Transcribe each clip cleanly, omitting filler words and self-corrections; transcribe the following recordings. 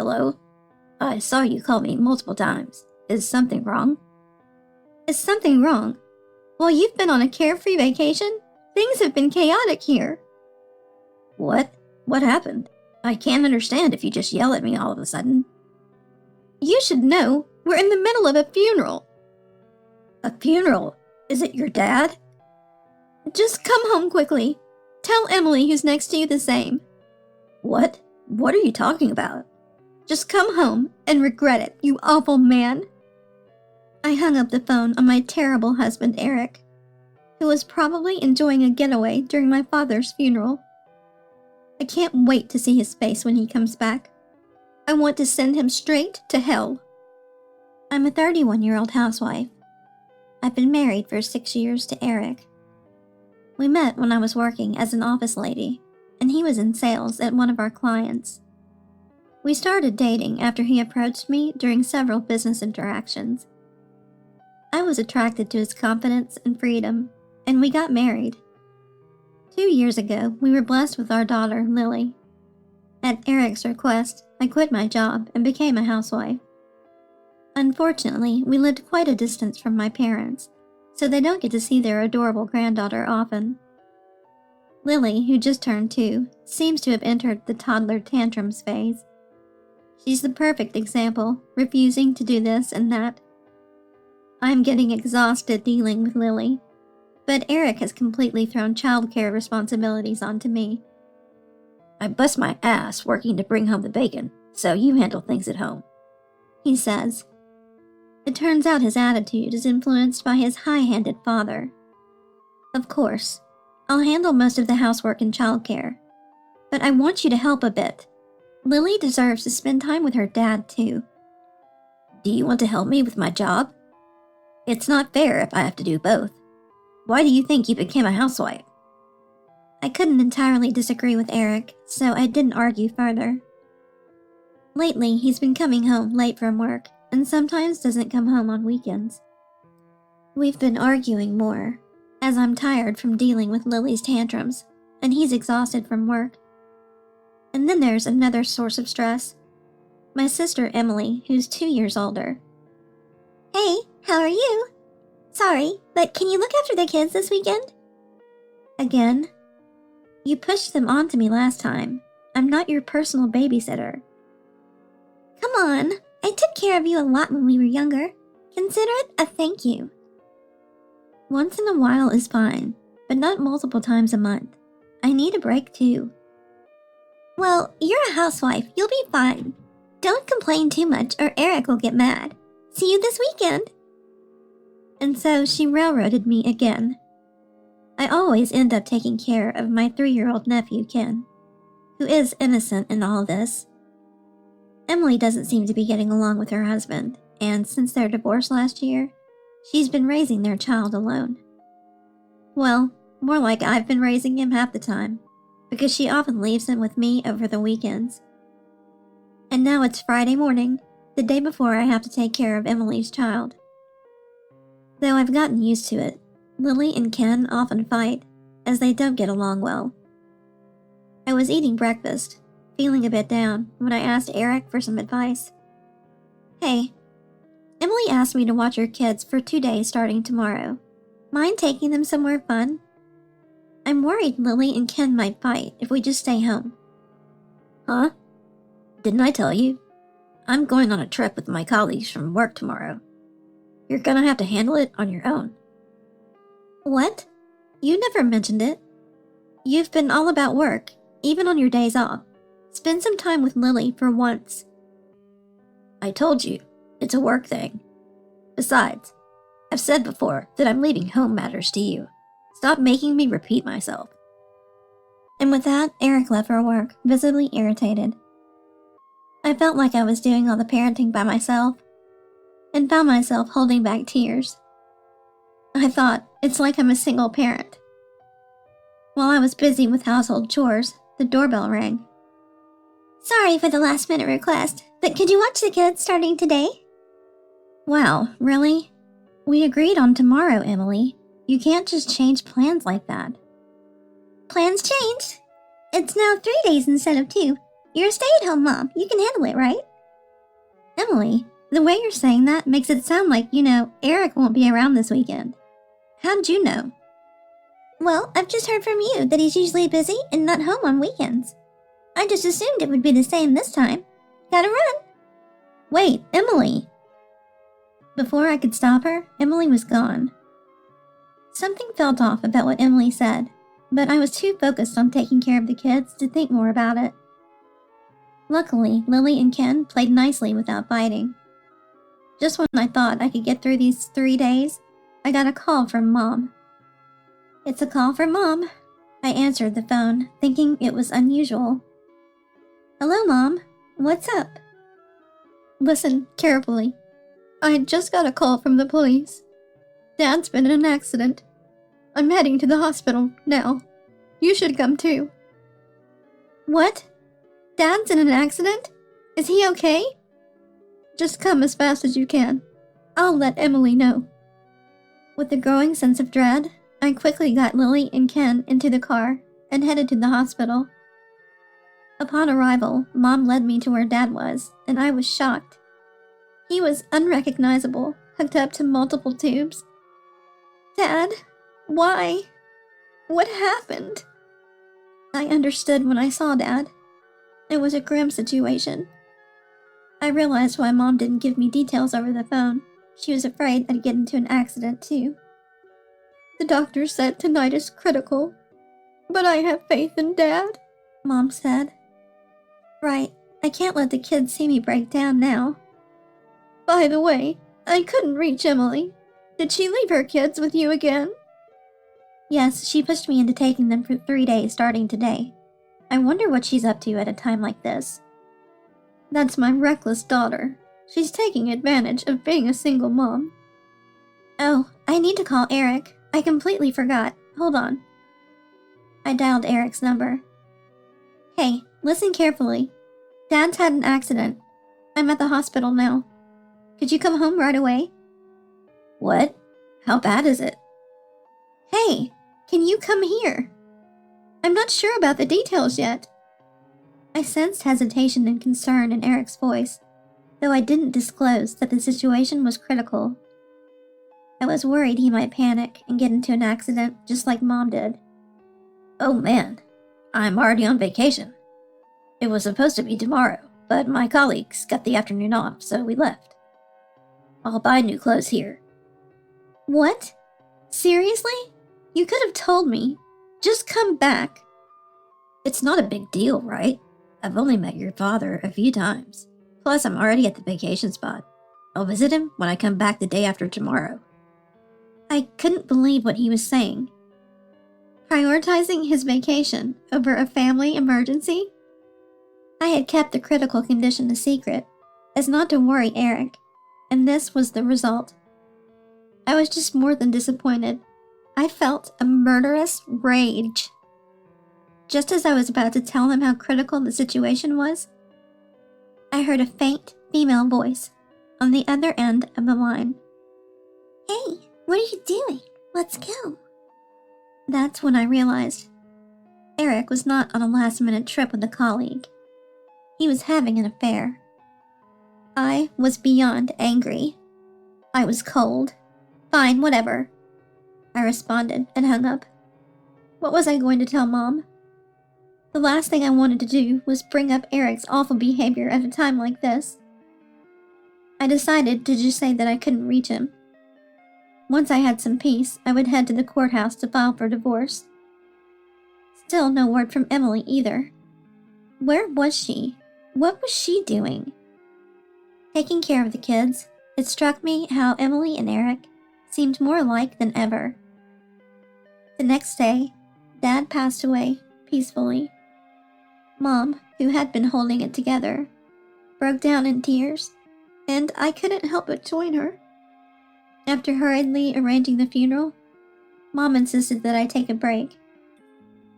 Hello? I saw you call me multiple times. Is something wrong? Is something wrong? While you've been on a carefree vacation, things have been chaotic here. What? What happened? I can't understand if you just yell at me all of a sudden. You should know, we're in the middle of a funeral. A funeral? Is it your dad? Just come home quickly. Tell Emily who's next to you the same. What? What are you talking about? Just come home and regret it, you awful man. I hung up the phone on my terrible husband, Eric, who was probably enjoying a getaway during my father's funeral. I can't wait to see his face when he comes back. I want to send him straight to hell. I'm a 31-year-old housewife. I've been married for 6 years to Eric. We met when I was working as an office lady, and he was in sales at one of our clients. We started dating after he approached me during several business interactions. I was attracted to his confidence and freedom, and we got married. 2 years ago, we were blessed with our daughter, Lily. At Eric's request, I quit my job and became a housewife. Unfortunately, we lived quite a distance from my parents, so they don't get to see their adorable granddaughter often. Lily, who just turned 2, seems to have entered the toddler tantrums phase. She's the perfect example, refusing to do this and that. I'm getting exhausted dealing with Lily, but Eric has completely thrown childcare responsibilities onto me. I bust my ass working to bring home the bacon, so you handle things at home, he says. It turns out his attitude is influenced by his high-handed father. Of course, I'll handle most of the housework and childcare, but I want you to help a bit. Lily deserves to spend time with her dad, too. Do you want to help me with my job? It's not fair if I have to do both. Why do you think you became a housewife? I couldn't entirely disagree with Eric, so I didn't argue further. Lately, he's been coming home late from work, and sometimes doesn't come home on weekends. We've been arguing more, as I'm tired from dealing with Lily's tantrums, and he's exhausted from work. And then there's another source of stress. My sister Emily, who's 2 years older. Hey, how are you? Sorry, but can you look after the kids this weekend? Again? You pushed them onto me last time. I'm not your personal babysitter. Come on, I took care of you a lot when we were younger. Consider it a thank you. Once in a while is fine, but not multiple times a month. I need a break too. Well, you're a housewife. You'll be fine. Don't complain too much or Eric will get mad. See you this weekend. And so she railroaded me again. I always end up taking care of my 3-year-old nephew, Ken, who is innocent in all this. Emily doesn't seem to be getting along with her husband, and since their divorce last year, she's been raising their child alone. Well, more like I've been raising him half the time, because she often leaves him with me over the weekends. And now it's Friday morning, the day before I have to take care of Emily's child. Though I've gotten used to it, Lily and Ken often fight, as they don't get along well. I was eating breakfast, feeling a bit down, when I asked Eric for some advice. Hey, Emily asked me to watch her kids for 2 days starting tomorrow. Mind taking them somewhere fun? I'm worried Lily and Ken might fight if we just stay home. Huh? Didn't I tell you? I'm going on a trip with my colleagues from work tomorrow. You're gonna have to handle it on your own. What? You never mentioned it. You've been all about work, even on your days off. Spend some time with Lily for once. I told you, it's a work thing. Besides, I've said before that I'm leaving home matters to you. Stop making me repeat myself. And with that, Eric left for work, visibly irritated. I felt like I was doing all the parenting by myself, and found myself holding back tears. I thought, it's like I'm a single parent. While I was busy with household chores, the doorbell rang. Sorry for the last-minute request, but could you watch the kids starting today? Wow, really? We agreed on tomorrow, Emily. You can't just change plans like that. Plans changed. It's now 3 days instead of 2. You're a stay-at-home mom. You can handle it, right? Emily, the way you're saying that makes it sound like, Eric won't be around this weekend. How'd you know? Well, I've just heard from you that he's usually busy and not home on weekends. I just assumed it would be the same this time. Gotta run. Wait, Emily! Before I could stop her, Emily was gone. Something felt off about what Emily said, but I was too focused on taking care of the kids to think more about it. Luckily, Lily and Ken played nicely without biting. Just when I thought I could get through these 3 days, I got a call from Mom. It's a call from Mom. I answered the phone, thinking it was unusual. Hello, Mom. What's up? Listen carefully. I just got a call from the police. Dad's been in an accident. I'm heading to the hospital now. You should come too. What? Dad's in an accident? Is he okay? Just come as fast as you can. I'll let Emily know. With a growing sense of dread, I quickly got Lily and Ken into the car and headed to the hospital. Upon arrival, Mom led me to where Dad was, and I was shocked. He was unrecognizable, hooked up to multiple tubes. Dad, why? What happened? I understood when I saw Dad. It was a grim situation. I realized why Mom didn't give me details over the phone. She was afraid I'd get into an accident too. The doctor said tonight is critical, but I have faith in Dad, Mom said. Right, I can't let the kids see me break down now. By the way, I couldn't reach Emily. Did she leave her kids with you again? Yes, she pushed me into taking them for 3 days starting today. I wonder what she's up to at a time like this. That's my reckless daughter. She's taking advantage of being a single mom. Oh, I need to call Eric. I completely forgot. Hold on. I dialed Eric's number. Hey, listen carefully. Dad's had an accident. I'm at the hospital now. Could you come home right away? What? How bad is it? Hey, can you come here? I'm not sure about the details yet. I sensed hesitation and concern in Eric's voice, though I didn't disclose that the situation was critical. I was worried he might panic and get into an accident just like Mom did. Oh man, I'm already on vacation. It was supposed to be tomorrow, but my colleagues got the afternoon off, so we left. I'll buy new clothes here. What? Seriously? You could have told me. Just come back. It's not a big deal, right? I've only met your father a few times. Plus, I'm already at the vacation spot. I'll visit him when I come back the day after tomorrow. I couldn't believe what he was saying. Prioritizing his vacation over a family emergency? I had kept the critical condition a secret, as not to worry Eric, and this was the result. I was just more than disappointed. I felt a murderous rage. Just as I was about to tell him how critical the situation was, I heard a faint female voice on the other end of the line. Hey, what are you doing? Let's go. That's when I realized Eric was not on a last-minute trip with a colleague. He was having an affair. I was beyond angry. I was cold. Fine, whatever. I responded and hung up. What was I going to tell Mom? The last thing I wanted to do was bring up Eric's awful behavior at a time like this. I decided to just say that I couldn't reach him. Once I had some peace, I would head to the courthouse to file for divorce. Still no word from Emily either. Where was she? What was she doing? Taking care of the kids, it struck me how Emily and Eric seemed more alike than ever. The next day, Dad passed away peacefully. Mom, who had been holding it together, broke down in tears, and I couldn't help but join her. After hurriedly arranging the funeral, Mom insisted that I take a break.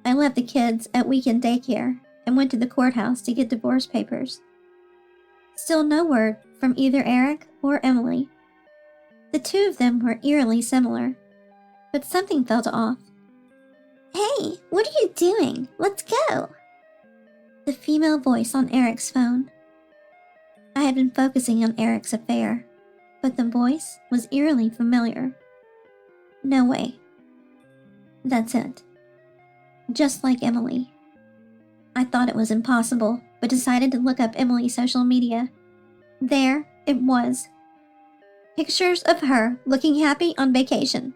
I left the kids at weekend daycare and went to the courthouse to get divorce papers. Still no word from either Eric or Emily. The two of them were eerily similar, but something felt off. Hey, what are you doing? Let's go! The female voice on Eric's phone. I had been focusing on Eric's affair, but the voice was eerily familiar. No way. That's it. Just like Emily. I thought it was impossible, but decided to look up Emily's social media. There it was. Pictures of her looking happy on vacation.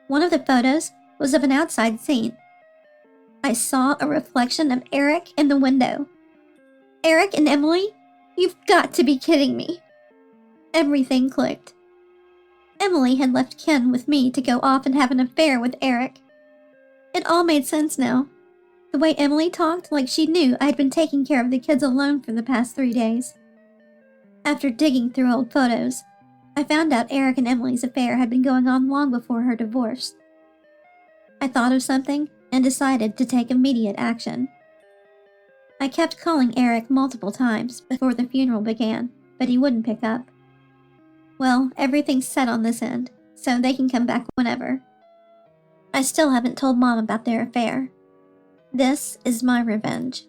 One of the photos was of an outside scene. I saw a reflection of Eric in the window. Eric and Emily? You've got to be kidding me. Everything clicked. Emily had left Ken with me to go off and have an affair with Eric. It all made sense now. The way Emily talked like she knew I had been taking care of the kids alone for the past 3 days. After digging through old photos, I found out Eric and Emily's affair had been going on long before her divorce. I thought of something and decided to take immediate action. I kept calling Eric multiple times before the funeral began, but he wouldn't pick up. Well, everything's set on this end, so they can come back whenever. I still haven't told Mom about their affair. This is my revenge.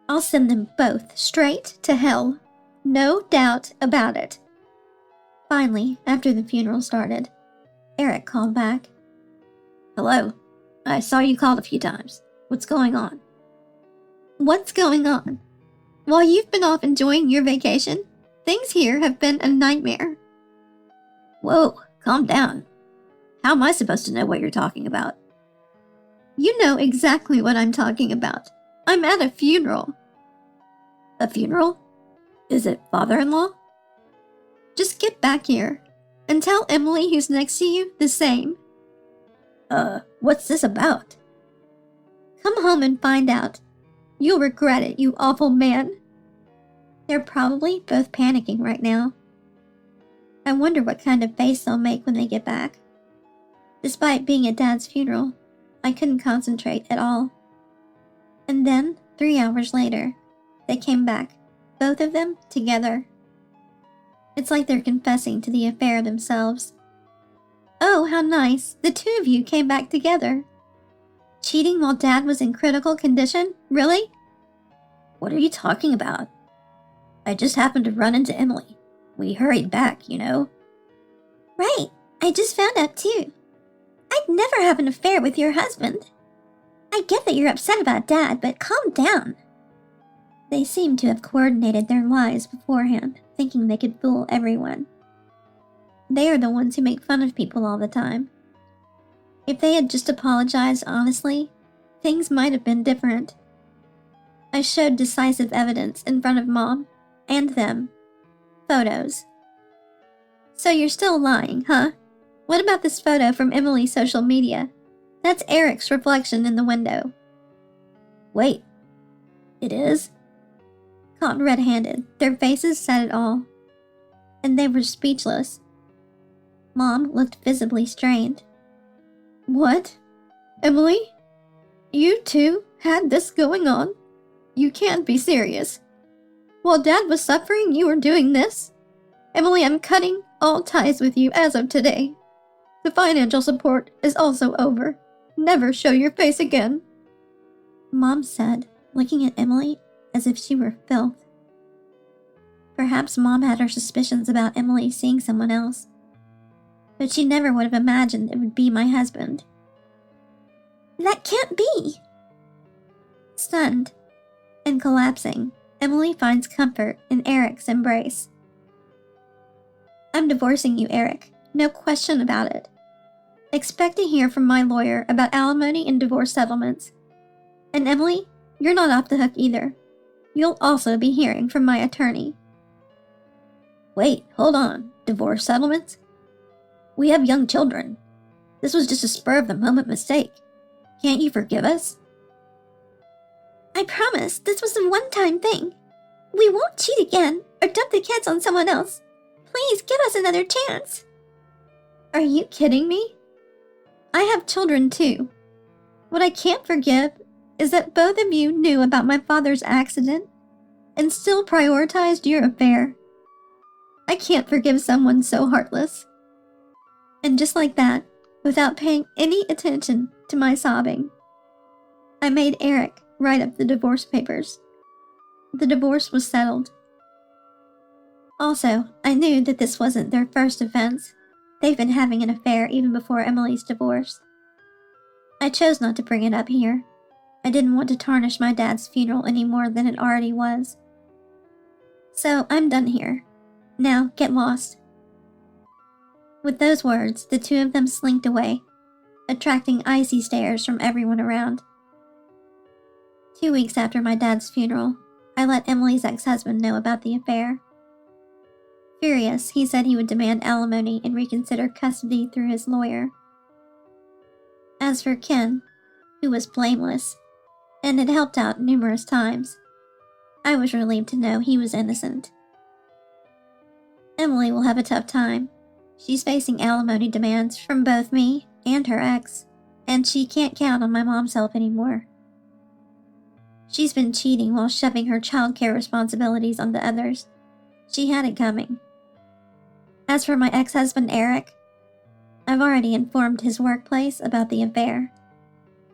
I'll send them both straight to hell. No doubt about it. Finally, after the funeral started, Eric called back. Hello. I saw you called a few times. What's going on? What's going on? While you've been off enjoying your vacation, things here have been a nightmare. Whoa, calm down. How am I supposed to know what you're talking about? You know exactly what I'm talking about. I'm at a funeral. A funeral? Is it father-in-law? Just get back here and tell Emily who's next to you the same. What's this about? Come home and find out. You'll regret it, you awful man. They're probably both panicking right now. I wonder what kind of face they'll make when they get back. Despite being at Dad's funeral, I couldn't concentrate at all. And then, 3 hours later, they came back, both of them together. It's like they're confessing to the affair themselves. Oh, how nice, the two of you came back together. Cheating while Dad was in critical condition? Really? What are you talking about? I just happened to run into Emily. We hurried back, you know. Right, I just found out too. I'd never have an affair with your husband. I get that you're upset about Dad, but calm down. They seem to have coordinated their lies beforehand, thinking they could fool everyone. They are the ones who make fun of people all the time. If they had just apologized honestly, things might have been different. I showed decisive evidence in front of Mom and them. Photos. So you're still lying, huh? What about this photo from Emily's social media? That's Eric's reflection in the window. Wait. It is? Caught red-handed, their faces said it all. And they were speechless. Mom looked visibly strained. What? Emily? You two had this going on? You can't be serious. While Dad was suffering, you were doing this? Emily, I'm cutting all ties with you as of today. The financial support is also over. Never show your face again. Mom said, looking at Emily as if she were filth. Perhaps Mom had her suspicions about Emily seeing someone else. But she never would have imagined it would be my husband. That can't be! Stunned and collapsing, Emily finds comfort in Eric's embrace. I'm divorcing you, Eric. No question about it. Expect to hear from my lawyer about alimony and divorce settlements. And Emily, you're not off the hook either. You'll also be hearing from my attorney. Wait, hold on. Divorce settlements? We have young children. This was just a spur-of-the-moment mistake. Can't you forgive us? I promise this was a one-time thing. We won't cheat again or dump the kids on someone else. Please give us another chance. Are you kidding me? I have children too. What I can't forgive is that both of you knew about my father's accident and still prioritized your affair. I can't forgive someone so heartless. And just like that, without paying any attention to my sobbing, I made Eric write up the divorce papers. The divorce was settled. Also, I knew that this wasn't their first offense. They've been having an affair even before Emily's divorce. I chose not to bring it up here. I didn't want to tarnish my dad's funeral any more than it already was. So I'm done here. Now, get lost. With those words, the two of them slinked away, attracting icy stares from everyone around. 2 weeks after my dad's funeral, I let Emily's ex-husband know about the affair. Furious, he said he would demand alimony and reconsider custody through his lawyer. As for Ken, who was blameless, and had helped out numerous times, I was relieved to know he was innocent. Emily will have a tough time. She's facing alimony demands from both me and her ex, and she can't count on my mom's help anymore. She's been cheating while shoving her childcare responsibilities onto others. She had it coming. As for my ex-husband Eric, I've already informed his workplace about the affair.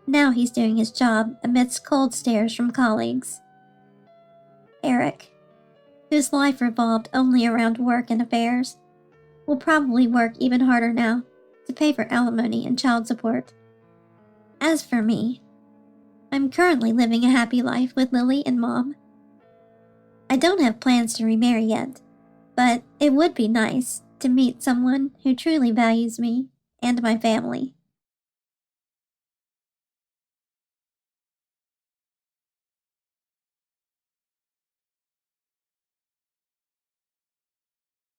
Now he's doing his job amidst cold stares from colleagues. Eric, whose life revolved only around work and affairs, will probably work even harder now to pay for alimony and child support. As for me, I'm currently living a happy life with Lily and Mom. I don't have plans to remarry yet, but it would be nice to meet someone who truly values me and my family.